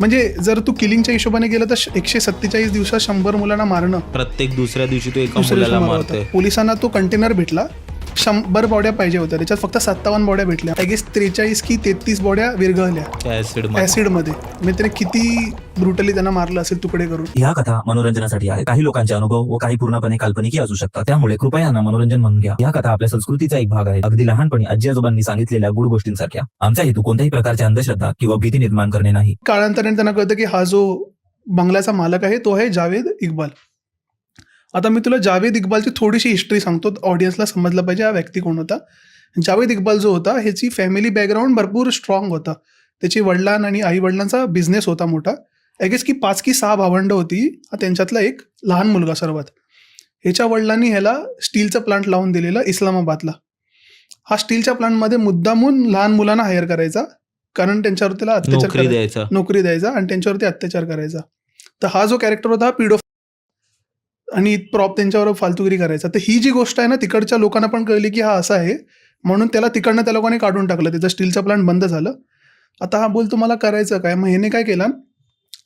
म्हणजे जर तू किलिंगच्या हिशोबाने गेलं तर 147 दिवसात 100 मुलांना मारणं. प्रत्येक दुसऱ्या दिवशी तो एका दुसऱ्या मुलाला दिवशी मारत मारतोय. होता. पोलिसांना तो कंटेनर भेटला, 100 बॉड्या पाहिजे होत्या, त्याच्यात फक्त 57 बॉड्या भेटल्या. आय गेस 43 की 33 बॉड्या विरघळल्या ऍसिडमध्ये. म्हणजे त्याने किती ब्रुटली त्यांना मारलं असेल तुकडे करून. या कथा मनोरंजनासाठी आहे. काही लोकांचे अनुभव व काही पूर्णपणे काल्पनिक असू शकतात, त्यामुळे कृपया यांना मनोरंजन म्हणून घ्या. या कथा आपल्या संस्कृतीचा एक भाग आहे, अगदी लहानपणी आजी आजोबांनी सांगितलेल्या गुड गोष्टींसारख्या. आमचा हेतू कोणत्याही प्रकारची अंधश्रद्धा किंवा भीती निर्माण करणे नाही. काळांतराने त्यांना कळतं की हा जो बंगल्याचा मालक आहे तो आहे जावेद इक्बाल. आता मी तुला जावेद इक्बालची थोडीशी हिस्ट्री सांगतो, ऑडियन्सला समजलं पाहिजे हा व्यक्ती कोण होता. जावेद इक्बाल जो होता ह्याची फॅमिली बॅकग्राऊंड भरपूर स्ट्रॉंग होता. त्याची वडिलां आणि आई वडिलांचा बिझनेस होता मोठा. आय गेस की 5 की 6 भावंडं होती, त्यांच्यातला एक लहान मुलगा सर्वात. ह्याच्या वडिलांनी ह्याला स्टीलचा प्लांट लावून दिलेला इस्लामाबादला. हा स्टीलच्या प्लांटमध्ये मुद्दामून लहान मुलांना हायर करायचा, कारण त्यांच्यावर त्याला अत्याचार नोकरी द्यायचा आणि त्यांच्यावरती अत्याचार करायचा. तर हा जो कॅरेक्टर होता हा पिडो आणि प्रॉप त्यांच्यावर फालतुगिरी करायचा. तर ही जी गोष्ट आहे ना, तिकडच्या लोकांना पण कळली की हा असा आहे, म्हणून त्याला तिकडनं त्या लोकांनी काढून टाकलं. त्याचं स्टीलचा प्लांट बंद झालं. आता हा बोल तुम्हाला करायचं काय. मग ह्याने काय केलं,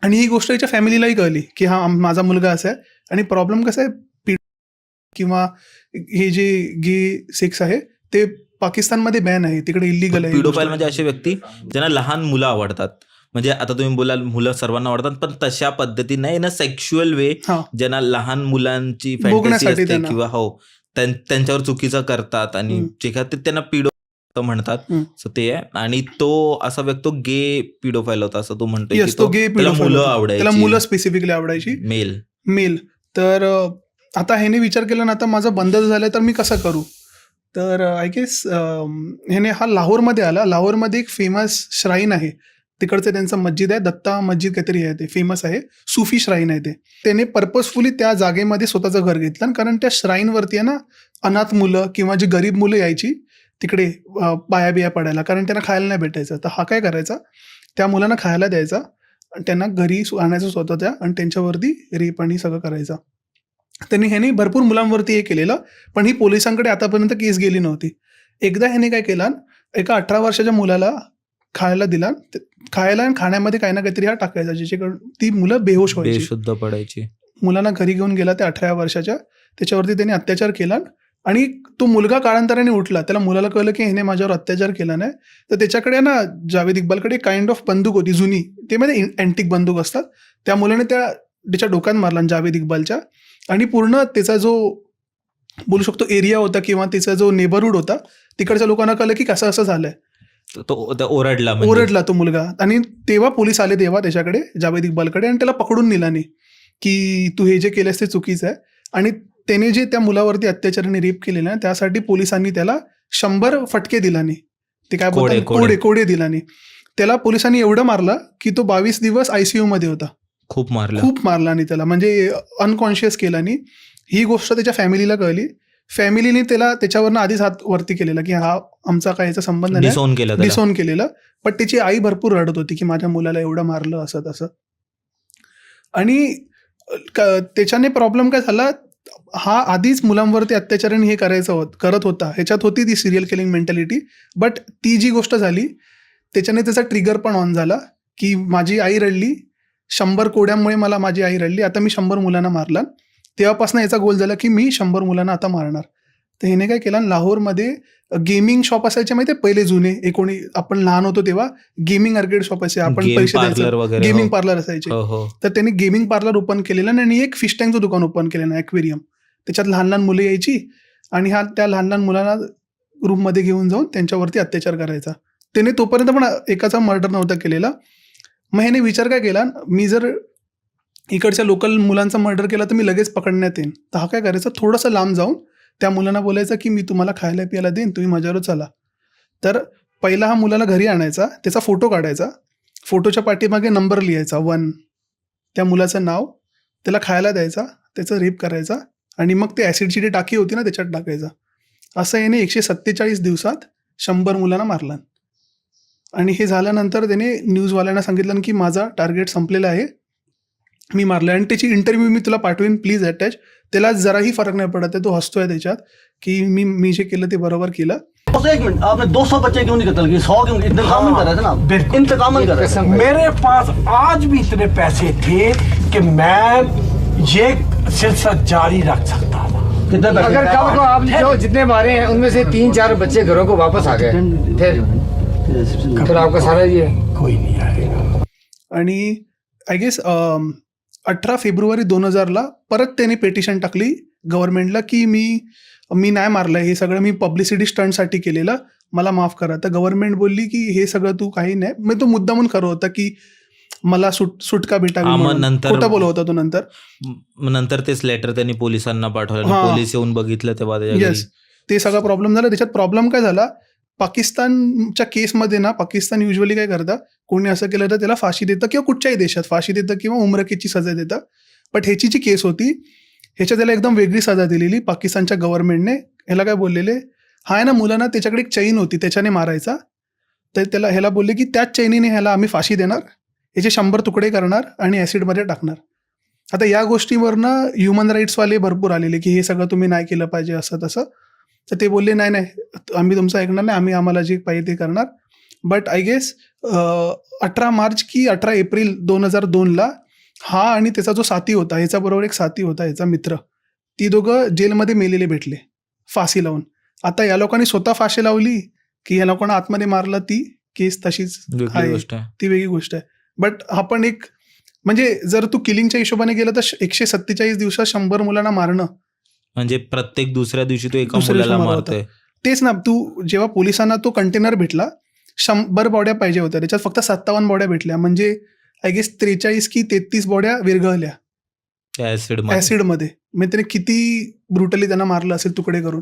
आणि ही गोष्ट याच्या फॅमिलीलाही कळली की हा माझा मुलगा असा आहे. आणि प्रॉब्लेम कसा आहे, किंवा हे जे गे सेक्स आहे ते पाकिस्तानमध्ये बॅन आहे, तिकडे इलिगल आहे. पिडोफाईल म्हणजे असे व्यक्ती ज्यांना लहान मुलं आवडतात. म्हणजे आता तुम्ही बोलाल मुलं सर्वांना आवडतात, पण तशा पद्धतीने इन अ सेक्शुअल वे ज्यांना लहान मुलांची फॅन्टसी असते किंवा त्यांच्यावर चुकीचं करतात आणि जे काय ते त्यांना पिडो म्हणतात. ते आहे. आणि तो असा व्यक्ती गे पिडोफाईल होता असं तू म्हणतोय. मुलं आवडायची, त्याला मुलं स्पेसिफिकली आवडायची, मेल. तर आता ह्याने विचार केला ना, आता माझं बंद झालं तर मी कसं करू. तर आय गेस ह्याने हा लाहोरमध्ये आला. लाहोरमध्ये एक फेमस श्राईन आहे, तिकडचं त्यांचं मस्जिद आहे, दत्ता मस्जिद काहीतरी आहे, ते फेमस आहे, सुफी श्राईन आहे ते. त्याने पर्पजफुली त्या जागेमध्ये स्वतःचं घर घेतलं, कारण त्या श्राईनवरती आहे ना अनाथ मुलं किंवा जी गरीब मुलं यायची तिकडे पाया बिया पडायला, कारण त्यांना खायला नाही भेटायचं. तर हा काय करायचा, त्या मुलांना खायला द्यायचा, त्यांना घरी आणायचं स्वतःच्या, आणि त्यांच्यावरती रेप आणि सगळं करायचा. त्यांनी ह्याने भरपूर मुलांवरती हे केलेलं, पण ही पोलिसांकडे आतापर्यंत केस गेली नव्हती. एकदा ह्याने काय केलं, एका 18 वर्षाच्या मुलाला खायला दिला, खायला आणि खाण्यामध्ये काही ना काहीतरी हा टाकायचा, ज्याच्याकडून ती मुलं बेहोश व्हायची, बेशुद्ध पडायची. मुलांना घरी घेऊन गेला त्या 18 वर्षाच्या, त्याच्यावरती त्याने अत्याचार केला. आणि तो मुलगा काळांतराने उठला, त्याला मुलाला कळलं की ह्याने माझ्यावर अत्याचार केला नाही. तर त्याच्याकडे ना जावेद इक्बालकडे काइंड ऑफ बंदूक होती जुनी, ते मध्ये अँटिक बंदूक असतात. त्या मुलाने त्याच्या डोक्यात मारला जावेद इक्बालच्या, आणि पूर्ण त्याचा जो बोलू शकतो एरिया होता किंवा त्याचा जो नेबरहूड होता, तिकडच्या लोकांना कळलं की कसं असं झालंय. तो ओरडला तो मुलगा. आणि तेव्हा पोलीस आले त्याच्याकडे, जावेद इक्बालकडे, आणि त्याला पकडून नेला नाही की तू हे जे केलंस ते चुकीचं आहे. आणि त्याने जे त्या मुलावरती अत्याचाराने रेप केलेला आहे त्यासाठी पोलिसांनी त्याला 100 फटके दिला नाही, ते काय बोलतात कोडे दिला नाही. त्याला पोलिसांनी एवढं मारलं की तो 22 दिवस ICU मध्ये होता. खूप मारला आणि त्याला म्हणजे अनकॉन्शियस केला. आणि ही गोष्ट त्याच्या फॅमिलीला कळली. फॅमिलीने त्याच्यावरनं आधीच हात वरती केलेला की हा आमचा काय याचा संबंध नाही, डिसोन केलेलं. पण त्याची आई भरपूर रडत होती की माझ्या मुलाला एवढं मारलं असं तसं. आणि त्याच्याने प्रॉब्लेम काय झाला, हा आधीच मुलांवरती अत्याचाराने हे करत होता, ह्याच्यात होती ती सिरियल किलिंग मेंटॅलिटी. बट ती जी गोष्ट झाली त्याच्याने त्याचा ट्रिगर पण ऑन झाला की माझी आई रडली, 100 कोड्यामुळे माझी आई रडली, आता मी 100 मुलांना मारला. तेव्हापासून याचा गोल झाला की मी 100 मुलांना आता मारणार. तर ह्याने काय केलं, लाहोरमध्ये गेमिंग शॉप असायचे माहिती आहे, पहिले जुने आपण लहान होतो तेव्हा गेमिंग आर्केड शॉप असे, आपण पैसे द्यायचे, गेमिंग पार्लर असायचे. तर त्यांनी गेमिंग पार्लर ओपन केलेलं आणि एक फिश टँकचं दुकान ओपन केलेलं, ॲक्वेरियम. त्याच्यात लहान लहान मुलं यायची आणि हा त्या लहान लहान मुलांना रूममध्ये घेऊन जाऊन त्यांच्यावरती अत्याचार करायचा. त्याने तोपर्यंत पण एकाचा मर्डर नव्हता केलेला. मग ह्याने विचार काय केला, मी जर इकडच्या लोकल मुलांचा मर्डर केला तर मी लगेच पकडण्यात येईन. तर हा काय करायचा, थोडंसं लांब जाऊन त्या मुलांना बोलायचं की मी तुम्हाला खायला प्यायला देईन, तुम्ही माझ्यावर चला. तर पहिला हा मुलाला घरी आणायचा, त्याचा फोटो काढायचा, फोटोच्या पाठीमागे नंबर लिहायचा 1, त्या मुलाचं नाव, त्याला खायला द्यायचा, त्याचं रेप करायचा, आणि मग ते ॲसिडची जी टाकी होती ना त्याच्यात टाकायचा. असं याने 147 दिवसात 100 मुलांना मारला. आणि हे झाल्यानंतर त्याने न्यूजवाल्यांना सांगितलं की माझा टार्गेट संपलेला आहे, मी मारलं. आणि त्याची इंटरव्ह्यू मी तुला पाठवेन, प्लीज अटॅच. त्याला जराही फरक नाही पडत आहे, तो हसतोय त्याच्यात की मी जे केलं ते बरोबर केलं. एक मिनट, आपने 200 बच्चे क्यों नहीं कत्ल किए? 100 क्यों? इंतकाम कर रहे थे ना आप? बिल्कुल। इंतकाम कर रहे थे। मेरे पास आज भी इतने पैसे थे कि मैं ये सिलसिला जारी रख सकता था। कितने पैसे? अगर कल को आप जो जितने मारे हैं उनमें से 3-4 बच्चे घरों को वापस आ गए फिर आपका सारा ये कोई नहीं आएगा। आणि आय गेस 18 फेब्रुवारी 2000ला परत त्याने पेटिशन टाकली गव्हर्नमेंटला की मी नाही मारलं, हे सगळं मी पब्लिसिटी स्टंटसाठी केलेलं, मला माफ करा. तर गव्हर्नमेंट बोलली की हे सगळं तू काही नाही. मग तो मुद्दा म्हणून खरं होता की मला सुटका भेटावी म्हणून. नंतर खोटं बोलत होता तो नंतर. नंतर तेच लेटर त्यांनी पोलिसांना पाठवलं, पोलीस येऊन बघितलं तेव्हा त्याच्या येस, ते सगळा प्रॉब्लेम झाला. त्याच्यात प्रॉब्लेम काय झाला, पाकिस्तानच्या केसमध्ये ना, पाकिस्तान युजली काय करतं, कोणी असं केलं तर त्याला फाशी देतं किंवा कुठच्याही देशात फाशी देतं किंवा उमरकेची सजा देतं. बट ह्याची जी केस होती ह्याच्या त्याला एकदम वेगळी सजा दिलेली पाकिस्तानच्या गव्हर्नमेंटने. ह्याला काय बोललेले, हा आहे ना मुलांना त्याच्याकडे एक चैन होती त्याच्याने मारायचा, तर त्याला ह्याला बोलले की त्याच चैनीने ह्याला आम्ही फाशी देणार, याचे 100 तुकडे करणार आणि ॲसिडमध्ये टाकणार. आता या गोष्टीवरनं ह्युमन राईट्सवाले भरपूर आलेले की हे सगळं तुम्ही नाही केलं पाहिजे असं तसं. तर ते बोलले नाही आम्ही तुमचं ऐकणार नाही, आम्हाला जे पाहिजे ते करणार. बट आय गेस 18 मार्च की 18 एप्रिल 2002ला हा आणि त्याचा जो साथी होता, ह्याच्याबरोबर एक साथी होता ह्याचा मित्र, ती दोघं जेलमध्ये मेलेले भेटले फाशी लावून. आता या लोकांनी स्वतः फाशी लावली की या लोकांना आतमध्ये मारलं, ती केस तशीच आहे, गोष्ट आहे. ती वेगळी गोष्ट आहे. बट हा पण एक म्हणजे जर तू किलिंगच्या हिशोबाने गेलं तर 147 दिवसात 100 मुलांना मारणं म्हणजे प्रत्येक दुसऱ्या दिवशी तो एका दुसऱ्या मुलाला दिवशी मारतोय. तेच ना, तू जेव्हा पोलिसांना तो कंटेनर भेटला 100 बॉड्या पाहिजे होत्या, त्याच्यात फक्त 57 बॉड्या भेटल्या. म्हणजे आय गेस 43 की 33 बॉड्या विरघळल्या ऍसिड ऍसिडमध्ये. म्हणजे त्याने किती ब्रुटली त्यांना मारलं असेल तुकडे करून.